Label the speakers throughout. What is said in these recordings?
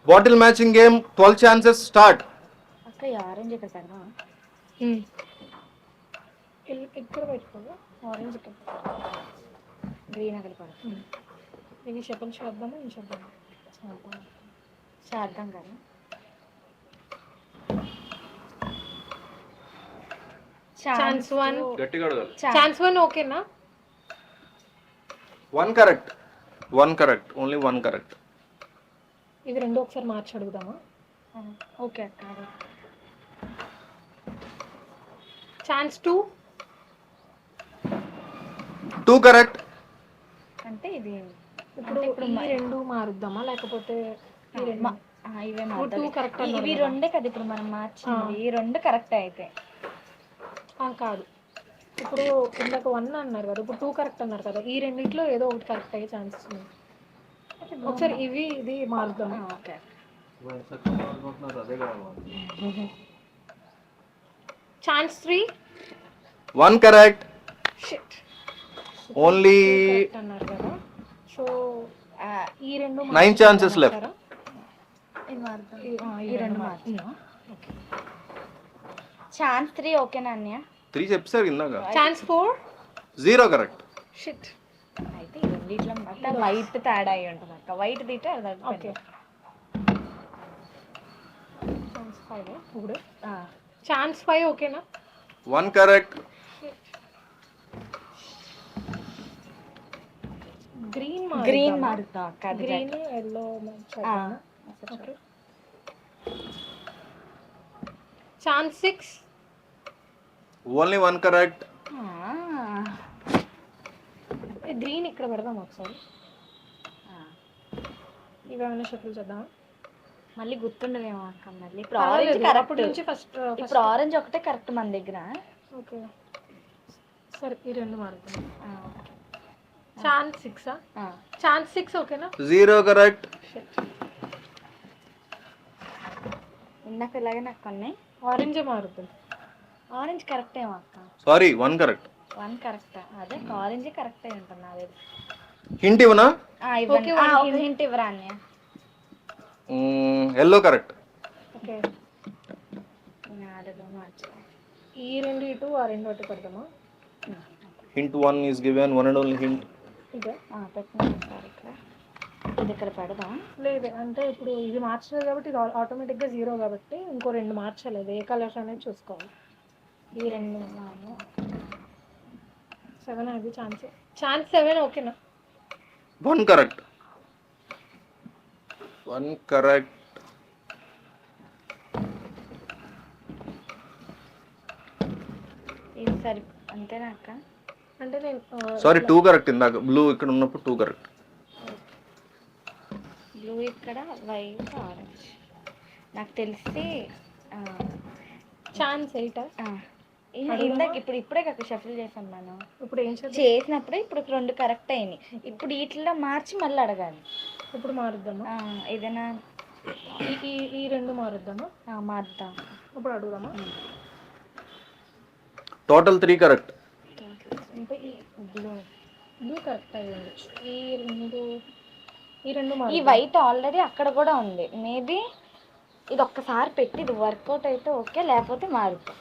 Speaker 1: Bottle matching game 12 chances start.
Speaker 2: అక్క ఈ orange ఇక్కడ పెడదామా?
Speaker 3: ఇక్కడ పెట్టుకోగా
Speaker 2: ఆరెంజ్ ఇక్కడ గ్రీన్ అక్కడ పడుతుంది.
Speaker 3: ఇది షఫల్ చేద్దామా ఈ చేద్దామా?
Speaker 2: చేద్దాం కదా.
Speaker 3: ఛాన్స్ 1
Speaker 1: గట్టిగా అడగాలి.
Speaker 3: ఛాన్స్ 1 ఓకేనా?
Speaker 1: 1 కరెక్ట్, 1 కరెక్ట్, ఓన్లీ 1 కరెక్ట్.
Speaker 3: ఇది రెండు ఒకసారి మార్చి అడుగుదామా?
Speaker 2: ఓకే అక్క.
Speaker 3: Chance 2
Speaker 1: correct.
Speaker 2: అంటే ఇది
Speaker 3: ఇప్పుడు ఈ రెండు మారుద్దామా లేకపోతే ఈ రెండు?
Speaker 2: ఇవే
Speaker 3: two correct
Speaker 2: మారుతాయి. ఇవి రెండే కదా ఇప్పుడు మనం మార్చింది. ఈ రెండు కరెక్ట్ అయితే
Speaker 3: కాదు. ఇప్పుడు ఇందాక 1 అన్నారు కదా, ఇప్పుడు 2 కరెక్ట్ అన్నారు కదా, ఈ రెండిట్లో ఏదో ఒకటి కరెక్ట్ అయ్యే ఛాన్సెస్ ఉన్నాయి. ఒకసారి ఇది మారుద్దాం.
Speaker 2: Okay.
Speaker 3: Chance 3
Speaker 1: 1 correct,
Speaker 3: shit
Speaker 1: only
Speaker 3: అన్నారు కదా. సో ఈ రెండు
Speaker 1: 9 ఛాన్సెస్ లెఫ్ట్.
Speaker 2: ఇది మారుతాం.
Speaker 3: ఈ రెండు మారుతున్నా.
Speaker 2: ఛాన్స్ 3 ఓకేనా అన్నయ్య?
Speaker 1: 3 చెప్పారు ఇందాక.
Speaker 3: Chance 4
Speaker 1: 0 correct.
Speaker 3: షిట్.
Speaker 2: అయితే ఈ రెండిట్లో అక్క వైట్ తేడా అయి ఉంటుంది అక్క. White తీటే
Speaker 3: okay. ఛాన్స్ 5 ఇప్పుడు
Speaker 2: ఆ
Speaker 3: ఛాన్స్ 5 ఓకేనా?
Speaker 1: 1 కరెక్ట్.
Speaker 3: గ్రీన్
Speaker 2: మారుతాం అక్క. అది
Speaker 3: green yellow okay. Chance 6
Speaker 1: only 1 correct.
Speaker 3: Green ఇక్కడ పెడదాం ఒకసారి. ఇవేమైనా షఫుల్ చేద్దామా?
Speaker 2: మళ్ళీ గుర్తుండవేమో అక్క. మళ్ళీ ఇప్పుడు ఆరెంజ్ కరెక్ట్
Speaker 3: నుంచి ఫస్ట్
Speaker 2: ఇప్పుడు ఆరెంజ్ ఒకటే కరెక్ట్ మన దగ్గర.
Speaker 3: ఓకే సరే ఈ రెండు మారుతాం. ఛాన్స్ 6 ఛాన్స్ 6 ఓకేనా?
Speaker 1: 0 కరెక్ట్.
Speaker 2: ఇందాక ఇలాగే నాకు కొన్ని
Speaker 3: ఆరెంజ్ మారుతుంది.
Speaker 2: ఆరెంజ్ కరెక్ట్ ఏమో అక్క.
Speaker 1: Sorry 1 correct.
Speaker 2: 1 కరెక్ట్. అదే ఆరెంజ్ కరెక్ట్ అయి ఉంటుంది నాది.
Speaker 1: హింట్ ఇవ్వనా?
Speaker 2: ఇవ్వండి. హింట్ ఇవ్వరా అన్నయ్య?
Speaker 1: Yellow correct.
Speaker 3: ఓకే
Speaker 2: నాలుగు మార్చు.
Speaker 3: ఈ రెండు ఇటు ఆ రెండు అటు పెడదామా?
Speaker 1: Hint 1 is given, one and only hint.
Speaker 3: ఇదే
Speaker 2: పెట్టినాను సార్. ఇక్కడ ఇది ఇక్కడ పెడదాం.
Speaker 3: లేదు అంటే ఇప్పుడు ఇది మార్చలేదు కాబట్టి ఇది ఆటోమేటిక్గా 0 కాబట్టి ఇంకో రెండు మార్చలేదు. ఏ కలర్స్ అనేది చూసుకోవాలి.
Speaker 2: ఈ రెండు
Speaker 3: 7 అది ఛాన్స్ 7 ఓకేనా?
Speaker 1: 1 కరెక్ట్. 1 కరెక్ట్.
Speaker 2: ఇది సరి అంతేనా అక్క?
Speaker 3: అంటే నేను
Speaker 1: సారీ 2 కరెక్ట్. ఇందాక బ్లూ ఇక్కడ ఉన్నప్పుడు 2 కరెక్ట్.
Speaker 2: బ్లూ ఇక్కడ, వైట్, ఆరెంజ్. నాకు తెలిసి
Speaker 3: ఛాన్స్ 8
Speaker 2: ఇందాక ఇప్పుడే కాక షఫిల్ చేసాం మనం.
Speaker 3: ఇప్పుడు ఏం
Speaker 2: చేసినప్పుడే ఇప్పుడు 2 కరెక్ట్ అయినాయి. ఇప్పుడు వీటిలో మార్చి మళ్ళీ అడగాలి.
Speaker 3: ఇప్పుడు మారుద్దామా?
Speaker 2: ఏదైనా
Speaker 3: ఈ రెండు మారుద్దామా?
Speaker 2: మారుద్దాం.
Speaker 3: ఇప్పుడు అడుగుదామా?
Speaker 1: Total 3 correct.
Speaker 3: అంటే ఈ బ్లూ కరెక్ట్ అయ్యి ఉండొచ్చు. ఈ రెండు
Speaker 2: ఈ వైట్ ఆల్రెడీ అక్కడ కూడా ఉంది. మేబీ ఇది ఒక్కసారి పెట్టి ఇది వర్కౌట్ అయితే ఓకే, లేకపోతే మారుతాం.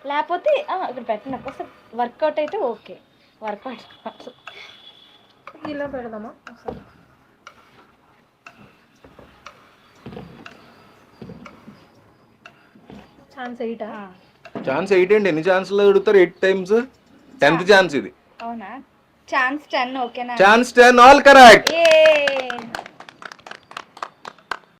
Speaker 2: లేకపోతే ఇక్కడ పెట్టిన ఒకసారి వర్కౌట్ అయితే ఓకే. వర్కౌట్
Speaker 3: ఇలా పెడదామా ఒకసారి? ఛాన్స్ 8
Speaker 1: ఛాన్స్ 8 అండి. ఎన్ని ఛాన్స్లు అడుగుతారు? 8 టైమ్స్. 10th ఛాన్స్ ఇది.
Speaker 2: అవునా? ఛాన్స్ 10 ఓకేనా?
Speaker 1: Chance 10 all correct.
Speaker 2: ఏ